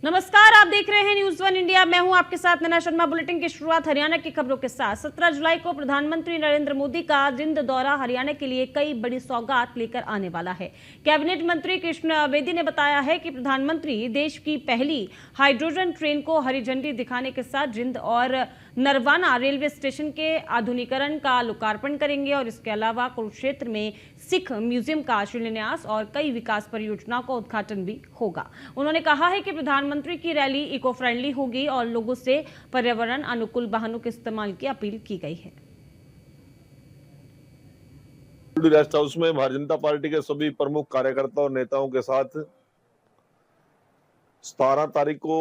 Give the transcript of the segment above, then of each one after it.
नमस्कार, आप देख रहे हैं न्यूज़ वन इंडिया। मैं हूं आपके साथ नैना शर्मा। बुलेटिन की शुरुआत हरियाणा की खबरों के साथ। 17 जुलाई को प्रधानमंत्री नरेंद्र मोदी का जिंद दौरा हरियाणा के लिए कई बड़ी सौगात लेकर आने वाला है। कैबिनेट मंत्री कृष्ण बेदी ने बताया है कि प्रधानमंत्री देश की पहली हाइड्रोजन ट्रेन को हरी झंडी दिखाने के साथ जिंद और नरवाना रेलवे स्टेशन के आधुनिकीकरण का लोकार्पण करेंगे और इसके अलावा कुरुक्षेत्र में सिख म्यूजियम का शिलान्यास और कई विकास परियोजनाओं का उद्घाटन भी होगा। उन्होंने कहा है कि प्रधानमंत्री की रैली इको फ्रेंडली होगी और लोगों से पर्यावरण अनुकूल वाहनों के इस्तेमाल की अपील की गई है। रेस्ट हाउस में भारतीय जनता पार्टी के सभी प्रमुख कार्यकर्ताओं और नेताओं के साथ 17 तारीख को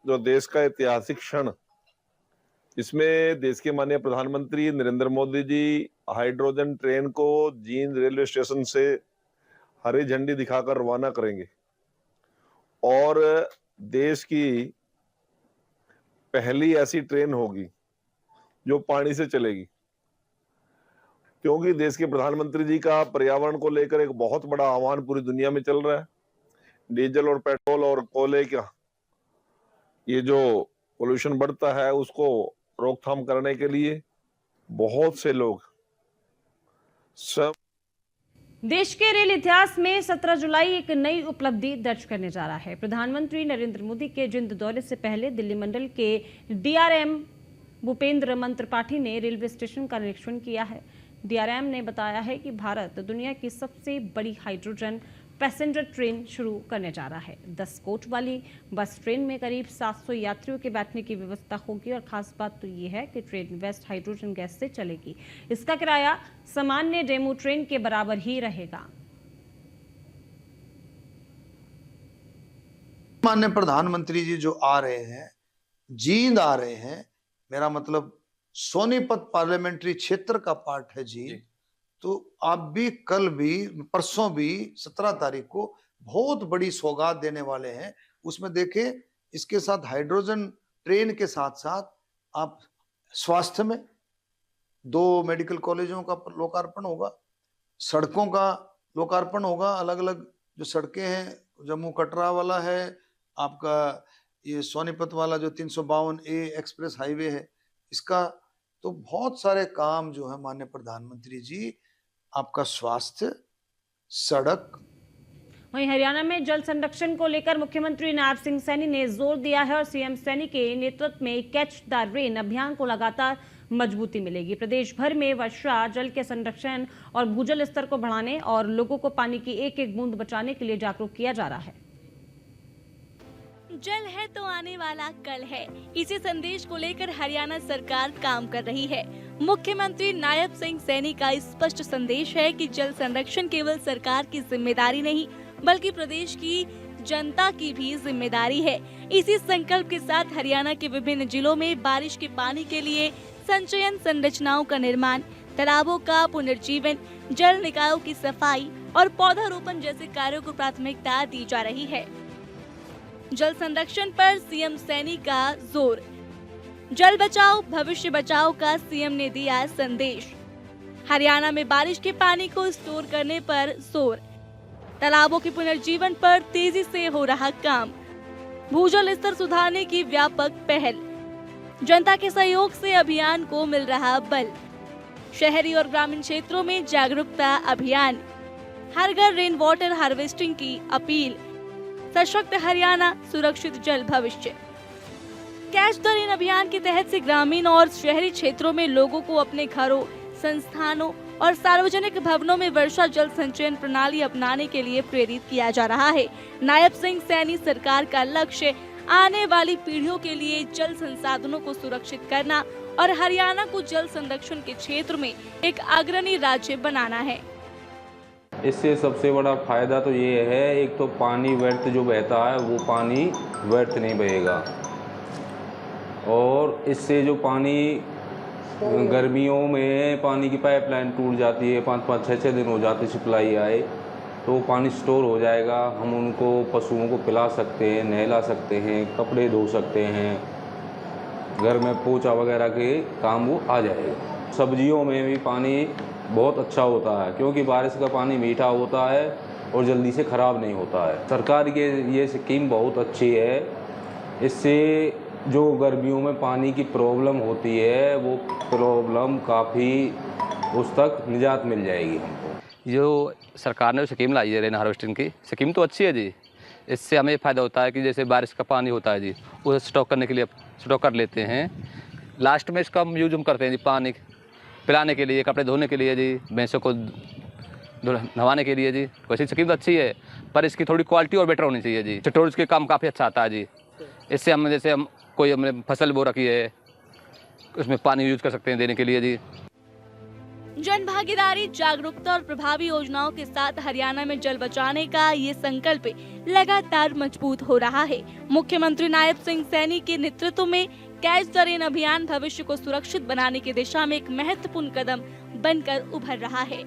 जो देश का ऐतिहासिक क्षण, इसमें देश के माननीय प्रधानमंत्री नरेंद्र मोदी जी हाइड्रोजन ट्रेन को जींद रेलवे स्टेशन से हरी झंडी दिखाकर रवाना करेंगे और देश की पहली ऐसी ट्रेन होगी जो पानी से चलेगी, क्योंकि देश के प्रधानमंत्री जी का पर्यावरण को लेकर एक बहुत बड़ा आह्वान पूरी दुनिया में चल रहा है। डीजल और पेट्रोल और कोयले का ये जो पोल्यूशन बढ़ता है उसको रोकथाम करने के लिए बहुत से लोग सब देश के रेल इतिहास में 17 जुलाई एक नई उपलब्धि दर्ज करने जा रहा है। प्रधानमंत्री नरेंद्र मोदी के जिंद दौरे से पहले दिल्ली मंडल के डीआरएम भूपेंद्र मंत्र पाठी ने रेलवे स्टेशन का निरीक्षण किया है। डीआरएम ने बताया है कि भारत दुनिया की सबसे बड़ी हाइड्रोजन पैसेंजर ट्रेन शुरू करने जा रहा है। 10 कोच वाली बस ट्रेन में करीब 700 यात्रियों के बैठने की व्यवस्था होगी और खास बात तो ये है कि ट्रेन वेस्ट हाइड्रोजन गैस से चलेगी। इसका किराया सामान्य डेमो ट्रेन के बराबर ही रहेगा। माननीय प्रधानमंत्री जी जो आ रहे हैं, जींद आ रहे हैं, मेरा मतलब सोनीपत पार्लियामेंट्री क्षेत्र का पार्ट है जी। तो आप भी कल भी परसों भी 17 तारीख को बहुत बड़ी सौगात देने वाले हैं। उसमें देखें, इसके साथ हाइड्रोजन ट्रेन के साथ साथ आप स्वास्थ्य में 2 मेडिकल कॉलेजों का लोकार्पण होगा, सड़कों का लोकार्पण होगा। अलग अलग जो सड़कें हैं, जम्मू कटरा वाला है, आपका ये सोनीपत वाला जो 352A एक्सप्रेस हाईवे है, इसका तो बहुत सारे काम जो है माननीय प्रधानमंत्री जी आपका स्वास्थ्य, सड़क। वहीं हरियाणा में जल संरक्षण को लेकर मुख्यमंत्री नायब सिंह सैनी ने जोर दिया है और सीएम सैनी के नेतृत्व में कैच द रेन अभियान को लगातार मजबूती मिलेगी। प्रदेश भर में वर्षा जल के संरक्षण और भूजल स्तर को बढ़ाने और लोगों को पानी की एक एक बूंद बचाने के लिए जागरूक किया जा रहा है। जल है तो आने वाला कल है, इसी संदेश को लेकर हरियाणा सरकार काम कर रही है। मुख्यमंत्री नायब सिंह सैनी का स्पष्ट संदेश है कि जल संरक्षण केवल सरकार की जिम्मेदारी नहीं बल्कि प्रदेश की जनता की भी जिम्मेदारी है। इसी संकल्प के साथ हरियाणा के विभिन्न जिलों में बारिश के पानी के लिए संचयन संरचनाओं का निर्माण, तालाबों का पुनर्जीवन, जल निकायों की सफाई और पौधारोपण जैसे कार्यों को प्राथमिकता दी जा रही है। जल संरक्षण पर सीएम सैनी का जोर। जल बचाओ भविष्य बचाओ का सीएम ने दिया संदेश। हरियाणा में बारिश के पानी को स्टोर करने पर जोर। तालाबों के पुनर्जीवन पर तेजी से हो रहा काम। भूजल स्तर सुधारने की व्यापक पहल। जनता के सहयोग से अभियान को मिल रहा बल। शहरी और ग्रामीण क्षेत्रों में जागरूकता अभियान। हर घर रेन वाटर हार्वेस्टिंग की अपील। सशक्त हरियाणा सुरक्षित जल भविष्य। कैच द रेन अभियान के तहत से ग्रामीण और शहरी क्षेत्रों में लोगों को अपने घरों, संस्थानों और सार्वजनिक भवनों में वर्षा जल संचयन प्रणाली अपनाने के लिए प्रेरित किया जा रहा है। नायब सिंह सैनी सरकार का लक्ष्य आने वाली पीढ़ियों के लिए जल संसाधनों को सुरक्षित करना और हरियाणा को जल संरक्षण के क्षेत्र में एक अग्रणी राज्य बनाना है। इससे सबसे बड़ा फायदा तो ये है, एक तो पानी व्यर्थ जो बहता है वो पानी व्यर्थ नहीं बहेगा, और इससे जो पानी गर्मियों में पानी की पाइपलाइन टूट जाती है, 5-5, 6-6 दिन हो जाते सप्लाई आए, तो पानी स्टोर हो जाएगा। हम उनको पशुओं को पिला सकते हैं, नहला सकते हैं, कपड़े धो सकते हैं, घर में पोछा वगैरह के काम वो आ जाएगा। सब्जियों में भी पानी बहुत अच्छा होता है क्योंकि बारिश का पानी मीठा होता है और जल्दी से ख़राब नहीं होता है। सरकार की ये स्कीम बहुत अच्छी है। इससे जो गर्मियों में पानी की प्रॉब्लम होती है वो प्रॉब्लम काफ़ी उस तक निजात मिल जाएगी हमको। जो सरकार ने स्कीम लाई है रेन हार्वेस्टिंग की, स्कीम तो अच्छी है जी। इससे हमें फ़ायदा होता है कि जैसे बारिश का पानी होता है जी, उसे स्टॉक करने के लिए स्टॉक कर लेते हैं। लास्ट में इसका यूज हम करते हैं जी, पानी पिलाने के लिए, कपड़े धोने के लिए जी, भैंसों को नहवाने के लिए जी। वैसे स्कीम तो अच्छी है, पर इसकी थोड़ी क्वालिटी और बेटर होनी चाहिए जी। स्टोरेज के काम काफ़ी अच्छा आता है जी। इससे हम जैसे हम कोई हमने फसल बो रखी है, उसमें पानी यूज कर सकते हैं देने के लिए जी। जन भागीदारी, जागरूकता और प्रभावी योजनाओं के साथ हरियाणा में जल बचाने का ये संकल्प लगातार मजबूत हो रहा है। मुख्यमंत्री नायब सिंह सैनी के नेतृत्व में कैच द रेन अभियान भविष्य को सुरक्षित बनाने की दिशा में एक महत्वपूर्ण कदम बनकर उभर रहा है।